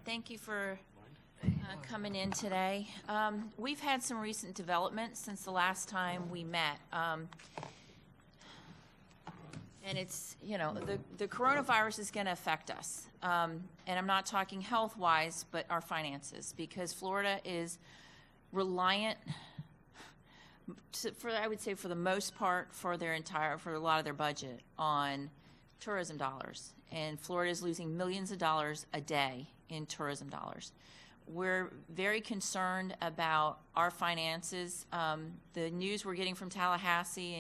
Thank you for coming in today. We've had some recent developments since the last time we met. And it's, the coronavirus is going to affect us. And I'm not talking health-wise, but our finances, because Florida is reliant, I would say for the most part, for a lot of their budget on tourism dollars. And Florida is losing millions of dollars a day in tourism dollars. We're very concerned about our finances. The news we're getting from Tallahassee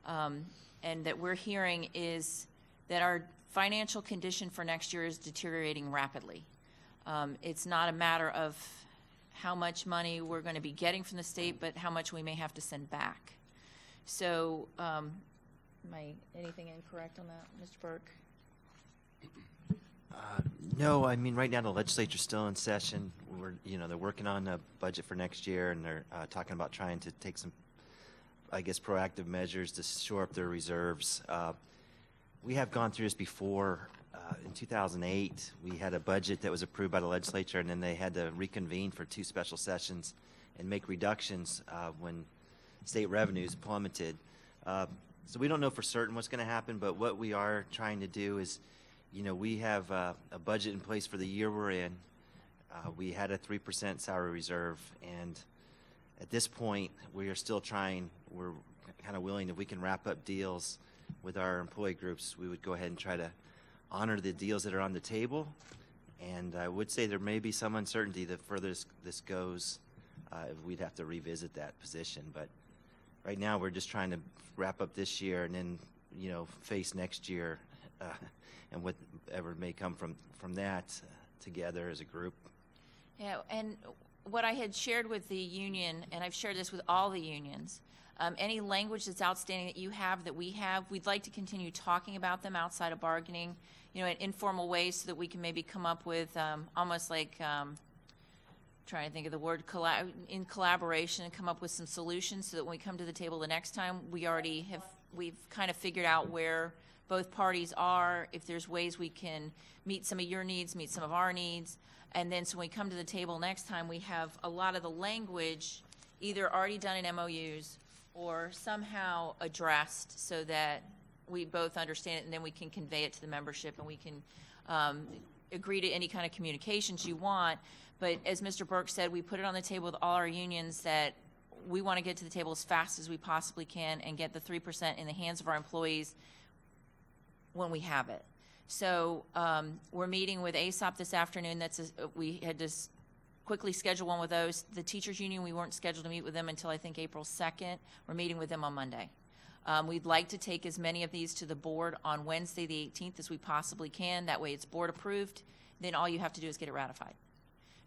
and that we're hearing is that our financial condition for next year is deteriorating rapidly. It's not a matter of how much money we're going to be getting from the state, but how much we may have to send back. So, am I anything incorrect on that, Mr. Burke? No, I mean, right now the legislature's still in session. They're working on a budget for next year, and they're talking about trying to take some, proactive measures to shore up their reserves. We have gone through this before. In 2008, we had a budget that was approved by the legislature, and then they had to reconvene for 2 special sessions and make reductions when state revenues plummeted. So we don't know for certain what's going to happen, but what we are trying to do is, we have a budget in place for the year we're in. We had a 3% salary reserve, and at this point, we are still trying. We're kind of willing, if we can wrap up deals with our employee groups, we would go ahead and try to honor the deals that are on the table. And I would say there may be some uncertainty the further this goes. We'd have to revisit that position. But right now, we're just trying to wrap up this year and then, face next year and whatever may come from that together as a group. Yeah, and what I had shared with the union, and I've shared this with all the unions, any language that's outstanding that you have, that we have, we'd like to continue talking about them outside of bargaining, in informal ways so that we can maybe come up with almost like, trying to think of the word, in collaboration, and come up with some solutions so that when we come to the table the next time, we've kind of figured out where both parties are, if there's ways we can meet some of your needs, meet some of our needs, and then so when we come to the table next time, we have a lot of the language either already done in MOUs or somehow addressed so that we both understand it, and then we can convey it to the membership, and we can agree to any kind of communications you want. But as Mr. Burke said, we put it on the table with all our unions that we want to get to the table as fast as we possibly can and get the 3% in the hands of our employees when we have it. So we're meeting with ASOP this afternoon. We had to quickly schedule one with those. The teachers union, we weren't scheduled to meet with them until I think April 2nd. We're meeting with them on Monday. We'd like to take as many of these to the board on Wednesday the 18th as we possibly can. That way it's board approved. Then all you have to do is get it ratified.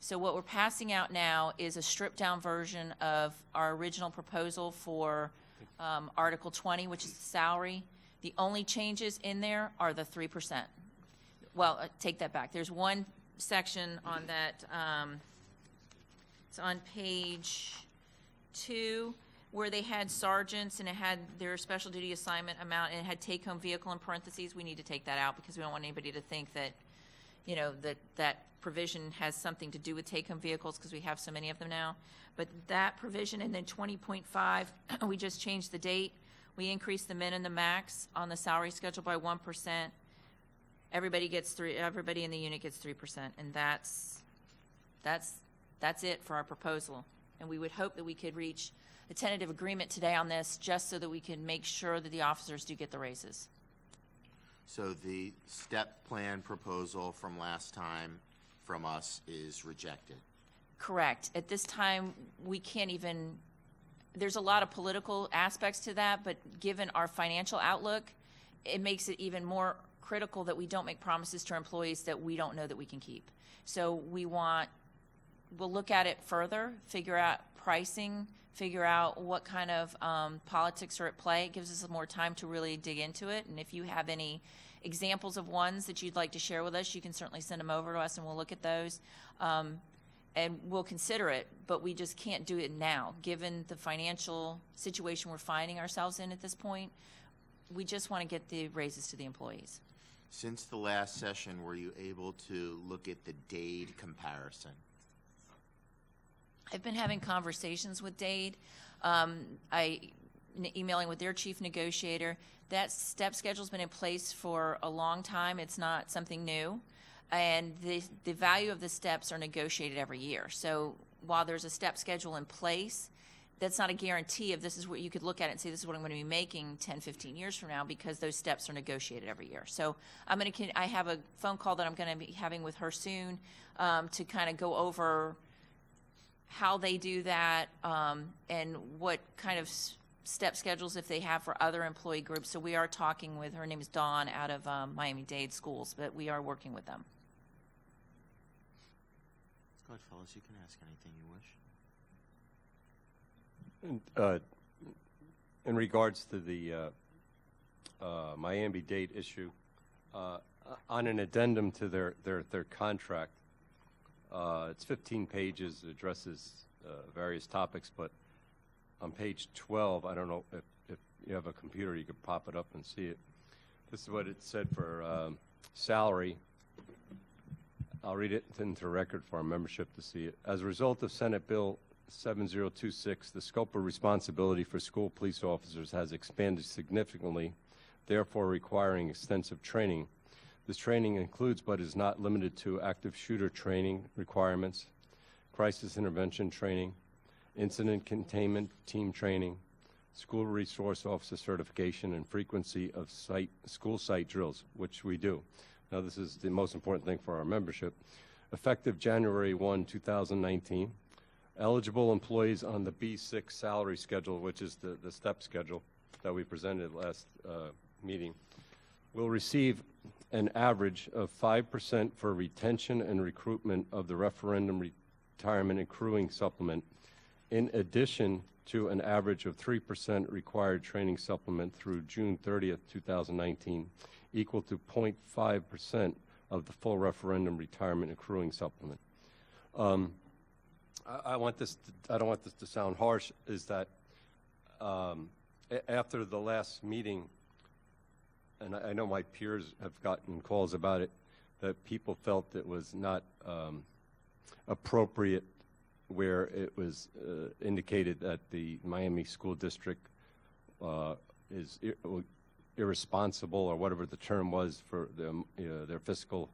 So what we're passing out now is a stripped down version of our original proposal for Article 20, which is the salary. The only changes in there are the 3%. Well, take that back. There's one section on that, it's on page 2, where they had sergeants and it had their special duty assignment amount and it had take-home vehicle in parentheses. We need to take that out because we don't want anybody to think that, that provision has something to do with take-home vehicles because we have so many of them now. But that provision, and then 20.5, we just changed the date. We increased the min and the max on the salary schedule by 1%. Everybody in the unit gets 3%, and that's it for our proposal. And we would hope that we could reach a tentative agreement today on this, just so that we can make sure that the officers do get the raises. So the step plan proposal from last time from us is rejected. Correct. At this time, we can't even. There's a lot of political aspects to that, but given our financial outlook, it makes it even more critical that we don't make promises to our employees that we don't know that we can keep. So we'll look at it further, figure out pricing, figure out what kind of politics are at play. It gives us more time to really dig into it. And if you have any examples of ones that you'd like to share with us, you can certainly send them over to us and we'll look at those. And we'll consider it, but we just can't do it now. Given the financial situation we're finding ourselves in at this point, we just want to get the raises to the employees. Since the last session, were you able to look at the DADE comparison? I've been having conversations with Dade. Emailing with their chief negotiator. That step schedule's been in place for a long time. It's not something new. And the value of the steps are negotiated every year. So while there's a step schedule in place, that's not a guarantee of this is what you could look at it and say this is what I'm going to be making 10, 15 years from now, because those steps are negotiated every year. So I have a phone call that I'm going to be having with her soon to kind of go over how they do that and what kind of step schedules if they have for other employee groups. So we are talking with, her name is Dawn out of Miami-Dade Schools, but we are working with them. Go ahead, fellas, you can ask anything you wish. In regards to the Miami-Dade issue, on an addendum to their contract, it's 15 pages, it addresses various topics, but on page 12, I don't know if you have a computer, you could pop it up and see it. This is what it said for salary. I'll read it into the record for our membership to see it. As a result of Senate Bill 7026, the scope of responsibility for school police officers has expanded significantly, therefore requiring extensive training. This training includes, but is not limited to, active shooter training requirements, crisis intervention training, incident containment team training, school resource officer certification, and frequency of school site drills, which we do. Now, this is the most important thing for our membership. Effective January 1, 2019, eligible employees on the B6 salary schedule, which is the step schedule that we presented last meeting, will receive an average of 5% for retention and recruitment of the referendum retirement accruing supplement, in addition to an average of 3% required training supplement through June 30th, 2019, equal to 0.5% of the full referendum retirement accruing supplement. I don't want this to sound harsh, is that after the last meeting, and I know my peers have gotten calls about it, that people felt it was not appropriate where it was indicated that the Miami School District is irresponsible, or whatever the term was for their fiscal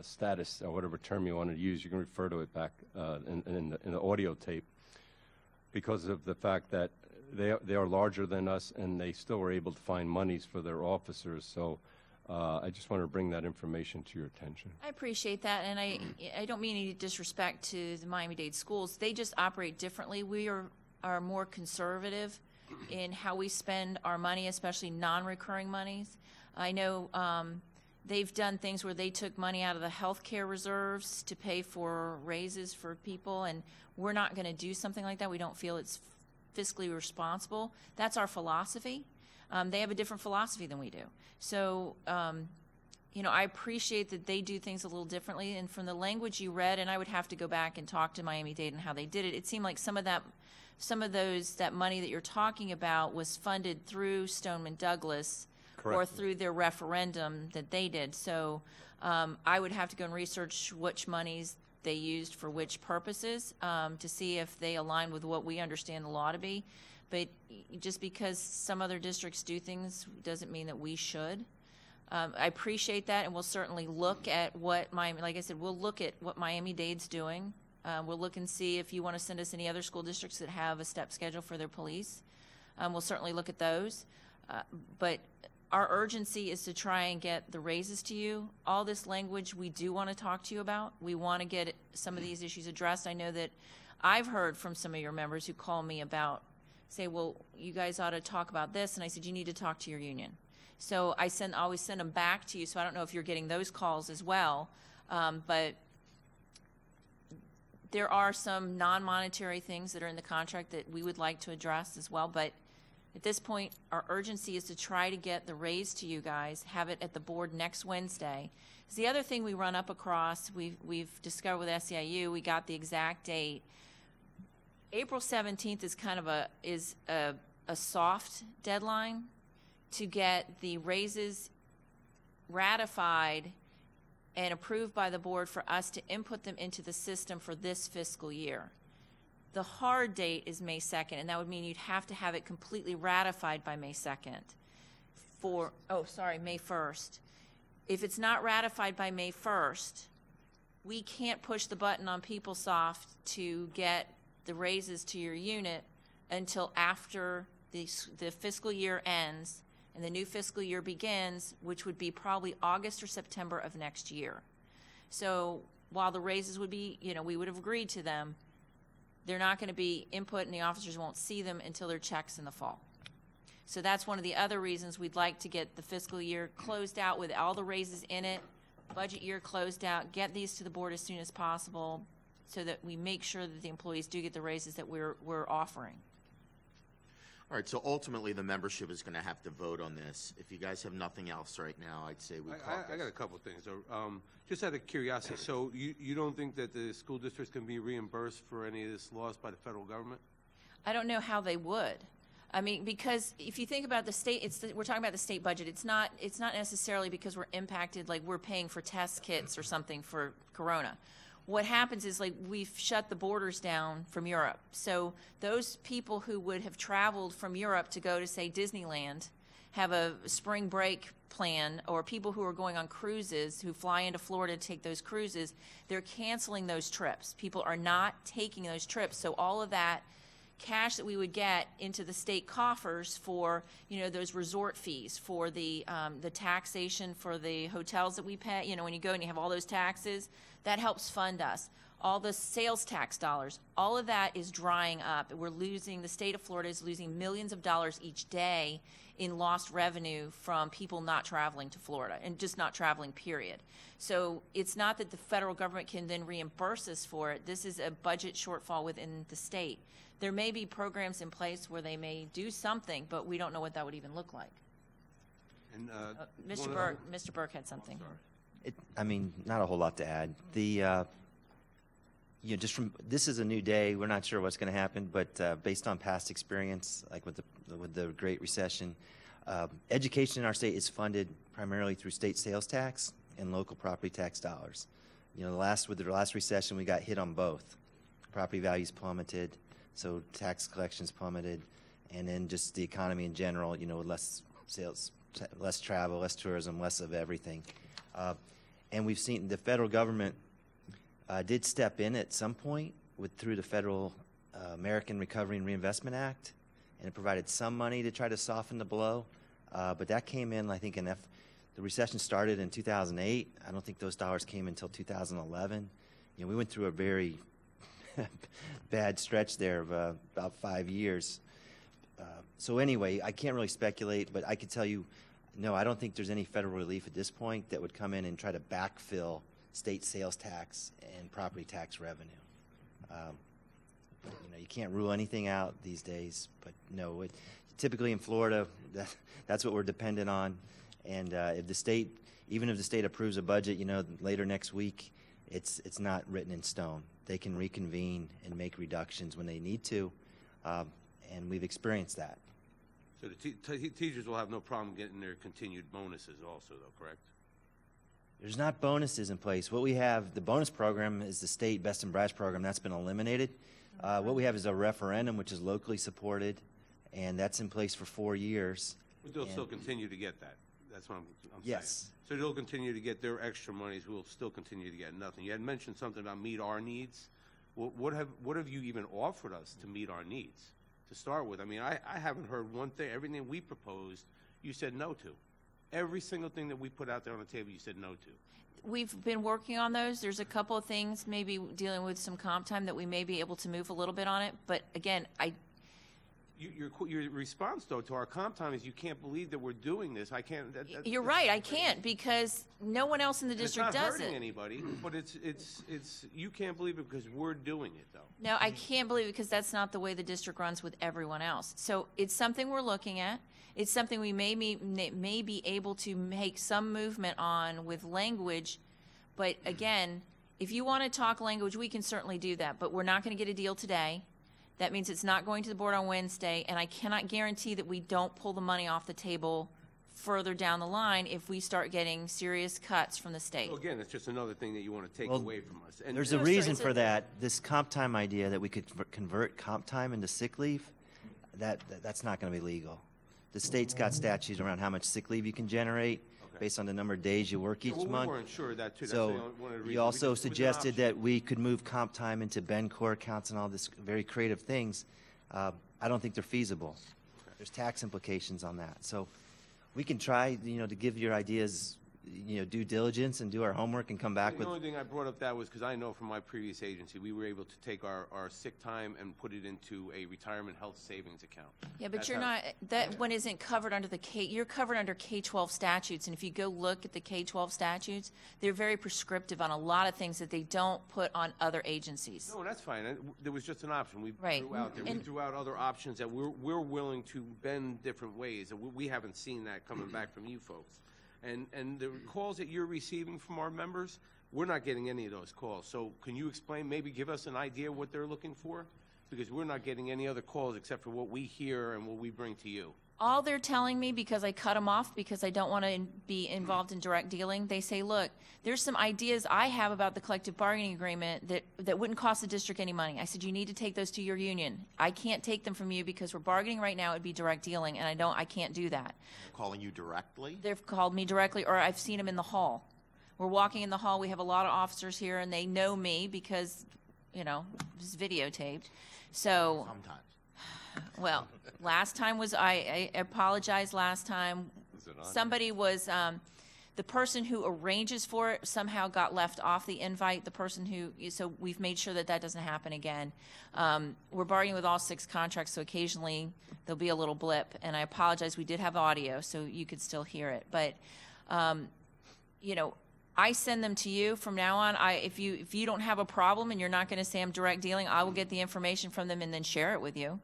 status, or whatever term you want to use. You can refer to it back in the audio tape, because of the fact that they are larger than us, and they still were able to find monies for their officers. So I just want to bring that information to your attention. I appreciate that, and I don't mean any disrespect to the Miami-Dade schools. They just operate differently. We are more conservative in how we spend our money, especially non-recurring monies. I know they've done things where they took money out of the health care reserves to pay for raises for people, and we're not going to do something like that. We don't feel it's fiscally responsible. That's our philosophy. They have a different philosophy than we do. So, I appreciate that they do things a little differently. And from the language you read, and I would have to go back and talk to Miami-Dade and how they did it, it seemed like some of that money that you're talking about was funded through Stoneman Douglas. Correct. Or through their referendum that they did. So I would have to go and research which monies they used for which purposes to see if they align with what we understand the law to be. But just because some other districts do things doesn't mean that we should. I appreciate that, and we'll certainly look at what like I said, we'll look at what Miami-Dade's doing. We'll look and see if you want to send us any other school districts that have a step schedule for their police. We'll certainly look at those. But our urgency is to try and get the raises to you. All this language we do want to talk to you about. We want to get some of these issues addressed. I know that I've heard from some of your members who call me about, say, well, you guys ought to talk about this. And I said, you need to talk to your union. So I always send them back to you. So I don't know if you're getting those calls as well. But there are some non-monetary things that are in the contract that we would like to address as well. But at this point, our urgency is to try to get the raise to you guys, have it at the board next Wednesday. Because the other thing we run up across, we've discovered with SEIU, we got the exact date. April 17th is kind of a soft deadline to get the raises ratified and approved by the board for us to input them into the system for this fiscal year. The hard date is May 2nd, and that would mean you'd have to have it completely ratified by May 2nd. May 1st. If it's not ratified by May 1st, we can't push the button on PeopleSoft to get the raises to your unit until after the fiscal year ends and the new fiscal year begins, which would be probably August or September of next year. So while the raises would be, we would have agreed to them, they're not going to be input and the officers won't see them until their checks in the fall. So that's one of the other reasons we'd like to get the fiscal year closed out with all the raises in it, budget year closed out, get these to the board as soon as possible so that we make sure that the employees do get the raises that we're offering. All right, so ultimately, the membership is going to have to vote on this. If you guys have nothing else right now, I'd say we caucus. I got a couple of things. Just out of curiosity, so you don't think that the school districts can be reimbursed for any of this loss by the federal government? I don't know how they would. I mean, because if you think about the state, we're talking about the state budget. It's not necessarily because we're impacted, like we're paying for test kits or something for Corona. What happens is, like, we've shut the borders down from Europe. So those people who would have traveled from Europe to go to, say, Disneyland, have a spring break plan, or people who are going on cruises who fly into Florida to take those cruises, they're canceling those trips. People are not taking those trips. So all of that cash that we would get into the state coffers for, those resort fees, for the taxation for the hotels that we pay, when you go and you have all those taxes, that helps fund us. All the sales tax dollars, all of that is drying up. The state of Florida is losing millions of dollars each day in lost revenue from people not traveling to Florida and just not traveling, period. So it's not that the federal government can then reimburse us for it. This is a budget shortfall within the state. There may be programs in place where they may do something, but we don't know what that would even look like. And Mr. Burke had something. Not a whole lot to add. This is a new day. We're not sure what's going to happen, but based on past experience, like with the Great Recession, education in our state is funded primarily through state sales tax and local property tax dollars. With the last recession, we got hit on both. Property values plummeted, so tax collections plummeted, and then just the economy in general. With less sales, less travel, less tourism, less of everything. And we've seen the federal government did step in at some point through the federal American Recovery and Reinvestment Act, and it provided some money to try to soften the blow. But that came in, I think, the recession started in 2008. I don't think those dollars came until 2011. We went through a very bad stretch there of about 5 years. So anyway, I can't really speculate, but I could tell you, no, I don't think there's any federal relief at this point that would come in and try to backfill state sales tax and property tax revenue. You can't rule anything out these days, but no, typically in Florida, that's what we're dependent on. And if the state approves a budget, later next week, it's not written in stone. They can reconvene and make reductions when they need to, and we've experienced that. So the teachers will have no problem getting their continued bonuses also, though, correct? There's not bonuses in place. What we have, the bonus program is the state Best and Brightest program. That's been eliminated. What we have is a referendum, which is locally supported, and that's in place for 4 years. But they'll still continue to get that. That's what I'm yes. saying. So they'll continue to get their extra monies. We'll still continue to get nothing. You had mentioned something about meet our needs. What have you even offered us to meet our needs to start with? I haven't heard one thing. Everything we proposed, you said no to. Every single thing that we put out there on the table, you said no to. We've been working on those. There's a couple of things, maybe dealing with some comp time, that we may be able to move a little bit on it. But again, Your response, though, to our comp time is you can't believe that we're doing this. I can't. You're right. I can't, because no one else in the district does it. It's not hurting anybody, but it's you can't believe it because we're doing it, though. No, I can't believe it because that's not the way the district runs with everyone else. So it's something we're looking at. It's something we may be able to make some movement on with language. But again, if you want to talk language, we can certainly do that. But we're not going to get a deal today. That means it's not going to the board on Wednesday, and I cannot guarantee that we don't pull the money off the table further down the line if we start getting serious cuts from the state. So again, it's just another thing that you want to take Well, away from us. And There's No, a sir, reason it's for a- that. This comp time idea that we could convert comp time into sick leave, that's not going to be legal. The state's got statutes around how much sick leave you can generate based on the number of days you work each well, we month. weren't sure of that too. That's So one of the reasons. you also It was an suggested option. that we could move comp time into Ben Core accounts and all this very creative things. I don't think they're feasible. There's tax implications on that. So we can try, to give your ideas, due diligence and do our homework and come back The with. only thing I brought up that was because I know from my previous agency, we were able to take our sick time and put it into a retirement health savings account. Yeah, but That's you're how- not, that one isn't covered under you're covered under K-12 statutes, and if you go look at the K-12 statutes, they're very prescriptive on a lot of things that they don't put on other agencies. No, that's fine. There was just an option. We Right. threw out there. We And- threw out other options that we're willing to bend different ways, and we haven't seen that coming back from you folks. And the calls that you're receiving from our members, we're not getting any of those calls. So can you explain, maybe give us an idea what they're looking for? Because we're not getting any other calls except for what we hear and what we bring to you. All they're telling me, because I cut them off because I don't want to be involved in direct dealing, they say, look, there's some ideas I have about the collective bargaining agreement that wouldn't cost the district any money. I said, you need to take those to your union. I can't take them from you because we're bargaining right now. It'd be direct dealing, and I can't do that. Calling you directly? They've called me directly, or I've seen them in the hall. We're walking in the hall. We have a lot of officers here, and they know me because, it's videotaped. So, Sometimes. well, last time was, I apologize last time. Is it on? Somebody was, the person who arranges for it somehow got left off the invite, the person so we've made sure that doesn't happen again. We're bargaining with all 6 contracts, so occasionally there'll be a little blip, and I apologize, we did have audio, so you could still hear it. But, I send them to you from now on. If you don't have a problem and you're not going to say I'm direct dealing, I will get the information from them and then share it with you.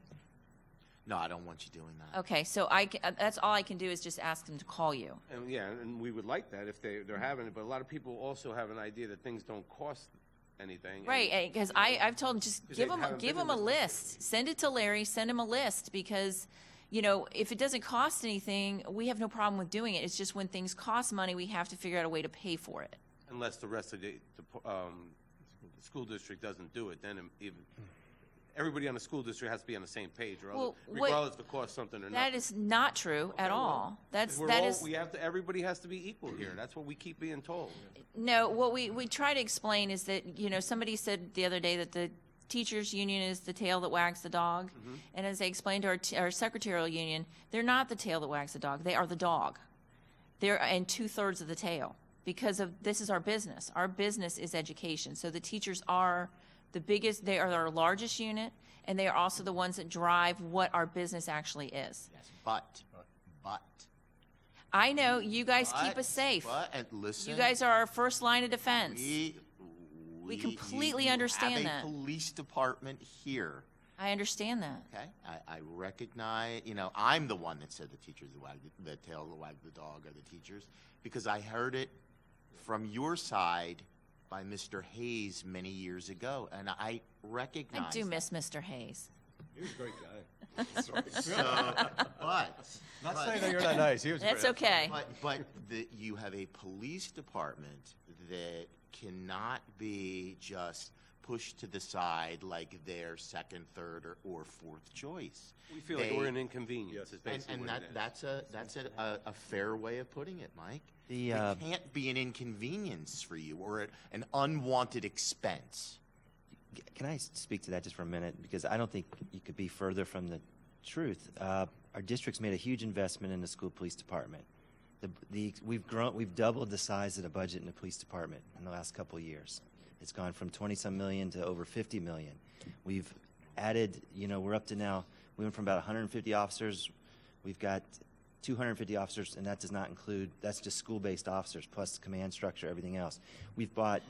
No, I don't want you doing that. Okay, so that's all I can do is just ask them to call you. And yeah, and we would like that if they're having it, but a lot of people also have an idea that things don't cost anything. and- Right, because I've told them, just 'Cause give they them haven't give been them in a this list. Send it to Larry, send him a list, because, if it doesn't cost anything, we have no problem with doing it. It's just when things cost money, we have to figure out a way to pay for it. Unless the rest of the school district doesn't do it, then everybody on the school district has to be on the same page, or Well, regardless if it costs something or not. That is not true at all. Everybody has to be equal here. That's what we keep being told. No, what we try to explain is that, somebody said the other day that the teachers' union is the tail that wags the dog. And as I explained to our secretarial union, they're not the tail that wags the dog. They are the dog. They're and 2/3 of the tail, because this is our business. Our business is education. So the teachers are the biggest, they are our largest unit, and they are also the ones that drive what our business actually is. Yes, but. I know, you guys keep us safe. And listen. You guys are our first line of defense. We completely you understand have that. a police department here, I understand that. okay? I recognize, I'm the one that said the teachers that wag the tail that wag the dog are the teachers, because I heard it from your side by Mr. Hayes many years ago, and I recognize I do that. miss Mr. Hayes. He was a great guy. So, Not saying that you're not nice. He was That's great. okay. But you have a police department that cannot be just pushed to the side like their second, third, or fourth choice. We feel like we're an inconvenience, is And, basically and what it is. that's a fair way of putting it, Mike. The, It can't be an inconvenience for you or an unwanted expense. Can I speak to that just for a minute? Because I don't think you could be further from the truth. Our district's made a huge investment in the school police department. We've doubled the size of the budget in the police department in the last couple of years. It's gone from 20-some million to over 50 million. We've added, we're up to now, we went from about 150 officers. We've got 250 officers, and that does not include, that's just school-based officers, plus the command structure, everything else. We've bought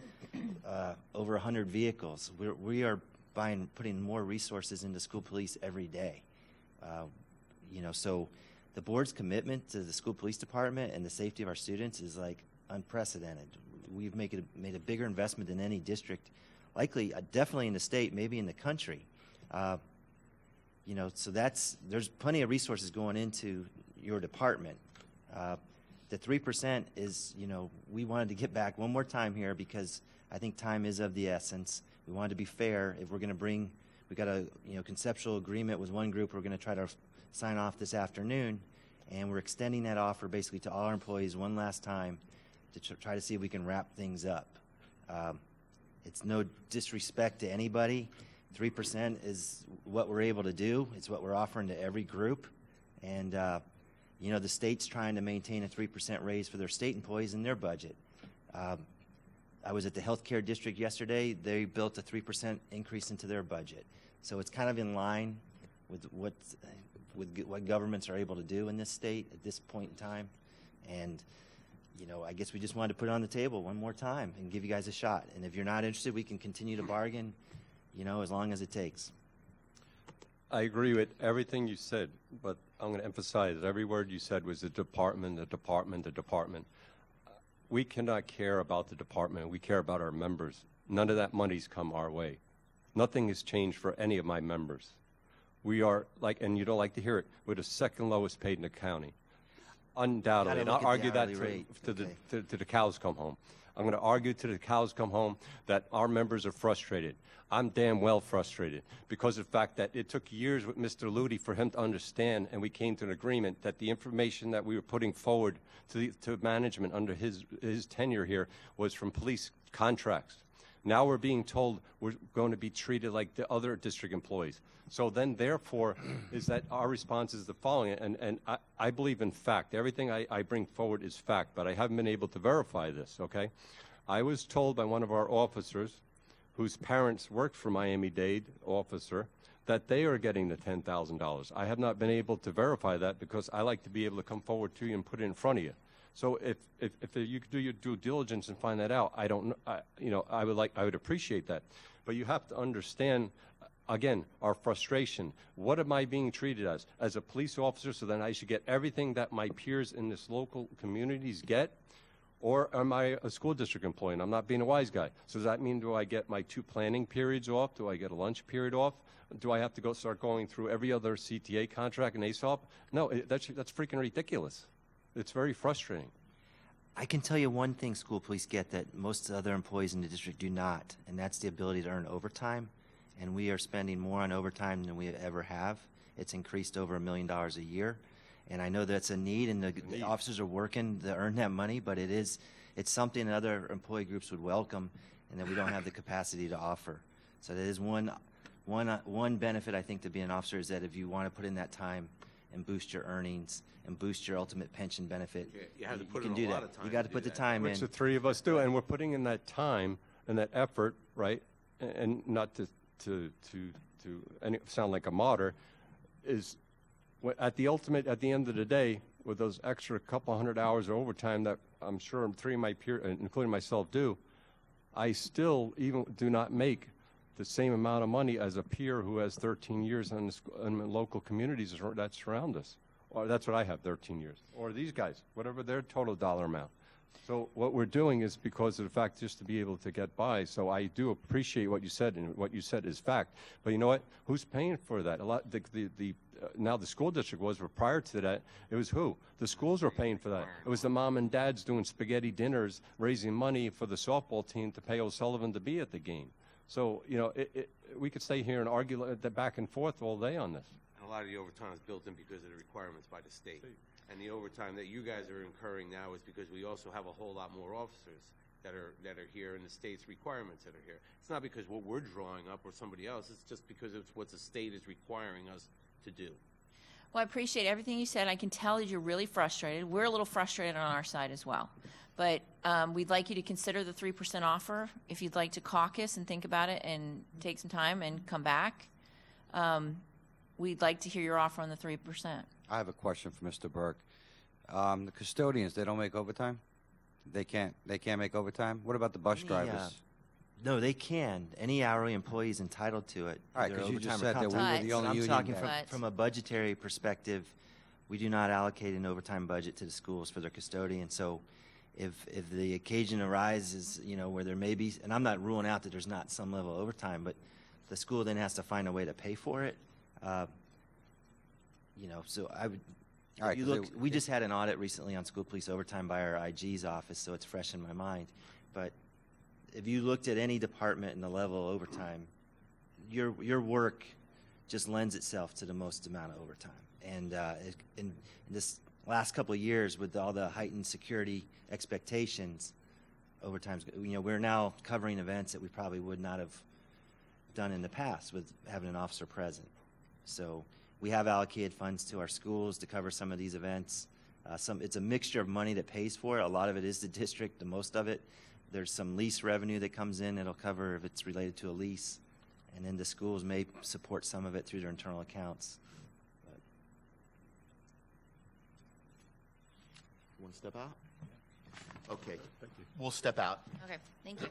over 100 vehicles. We are putting more resources into school police every day. So the board's commitment to the school police department and the safety of our students is like unprecedented. We've made a bigger investment than any district, likely, definitely in the state, maybe in the country. So there's plenty of resources going into your department. The 3% is, we wanted to get back one more time here because I think time is of the essence. We wanted to be fair. If we're going to we got a conceptual agreement with one group we're going to try to sign off this afternoon, and we're extending that offer basically to all our employees one last time to try to see if we can wrap things up. It's no disrespect to anybody. 3% is what we're able to do. It's what we're offering to every group. And, the state's trying to maintain a 3% raise for their state employees in their budget. I was at the healthcare district yesterday. They built a 3% increase into their budget. So it's kind of in line with what governments are able to do in this state at this point in time. And, I guess we just wanted to put it on the table one more time and give you guys a shot. And if you're not interested, we can continue to bargain, as long as it takes. I agree with everything you said, but I'm going to emphasize that every word you said was the department, the department, the department. We cannot care about the department. We care about our members. None of that money's come our way. Nothing has changed for any of my members. We are, and you don't like to hear it, we're the second lowest paid in the county. Undoubtedly. And I'll argue that to the cows come home. I'm going to argue to the cows come home that our members are frustrated. I'm damn well frustrated because of the fact that it took years with Mr. Ludi for him to understand, and we came to an agreement that the information that we were putting forward to management under his tenure here was from police contracts. Now we're being told we're going to be treated like the other district employees. So then, therefore, is that our response is the following, and I believe in fact. Everything I bring forward is fact, but I haven't been able to verify this, okay? I was told by one of our officers, whose parents worked for Miami-Dade officer, that they are getting the $10,000. I have not been able to verify that because I like to be able to come forward to you and put it in front of you. So if you could do your due diligence and find that out, I don't, I would appreciate that. But you have to understand, again, our frustration. What am I being treated as? As a police officer, so then I should get everything that my peers in this local communities get? Or am I a school district employee and I'm not being a wise guy? So does that mean, do I get my 2 planning periods off? Do I get a lunch period off? Do I have to start going through every other CTA contract and ASOP? No, that's freaking ridiculous. It's very frustrating. I can tell you one thing school police get that most other employees in the district do not, and that's the ability to earn overtime. And we are spending more on overtime than we ever have. It's increased over $1 million a year. And I know that's a need, and the officers are working to earn that money, but it's something that other employee groups would welcome and that we don't have the capacity to offer. So that is one benefit, I think, to be an officer is that if you want to put in that time and boost your earnings and boost your ultimate pension benefit, you have to put can in do a that. lot of time You got to to put do the that. time Which in. the three of us do, and we're putting in that time and that effort, right? And not to sound like a martyr, is at the end of the day, with those extra couple hundred hours of overtime that I'm sure 3 of my peers, including myself, do, I still even do not make the same amount of money as a peer who has 13 years in local communities that surround us. Or that's what I have, 13 years. Or these guys, whatever their total dollar amount. So what we're doing is because of the fact just to be able to get by. So I do appreciate what you said, and what you said is fact. But you know what? Who's paying for that? Now the school district was, but prior to that, it was who? The schools were paying for that. It was the mom and dads doing spaghetti dinners, raising money for the softball team to pay O'Sullivan to be at the game. So, we could stay here and argue back and forth all day on this. And a lot of the overtime is built in because of the requirements by the state. And the overtime that you guys are incurring now is because we also have a whole lot more officers that are here, and the state's requirements that are here. It's not because what we're drawing up or somebody else. It's just because it's what the state is requiring us to do. Well, I appreciate everything you said. I can tell that you're really frustrated. We're a little frustrated on our side as well. But we'd like you to consider the 3% offer. If you'd like to caucus and think about it and take some time and come back, we'd like to hear your offer on the 3%. I have a question for Mr. Burke. The custodians, they don't make overtime? They can't make overtime? What about the bus drivers? No, they can. Any hourly employee is entitled to it. All right, either because you just overtime or said that we comp were the time. only I'm union. talking that- from a budgetary perspective. We do not allocate an overtime budget to the schools for their custodian. So if the occasion arises, where there may be, and I'm not ruling out that there's not some level of overtime, but the school then has to find a way to pay for it. So All right, If you 'cause look, we just had an audit recently on school police overtime by our IG's office, so it's fresh in my mind. But if you looked at any department and the level of overtime, your work just lends itself to the most amount of overtime. And in this last couple of years, with all the heightened security expectations, overtime's, we're now covering events that we probably would not have done in the past with having an officer present. So we have allocated funds to our schools to cover some of these events. It's a mixture of money that pays for it. A lot of it is the district, the most of it. There's some lease revenue that comes in that'll cover if it's related to a lease. And then the schools may support some of it through their internal accounts. Want to step out? Okay. We'll step out. Okay, thank you.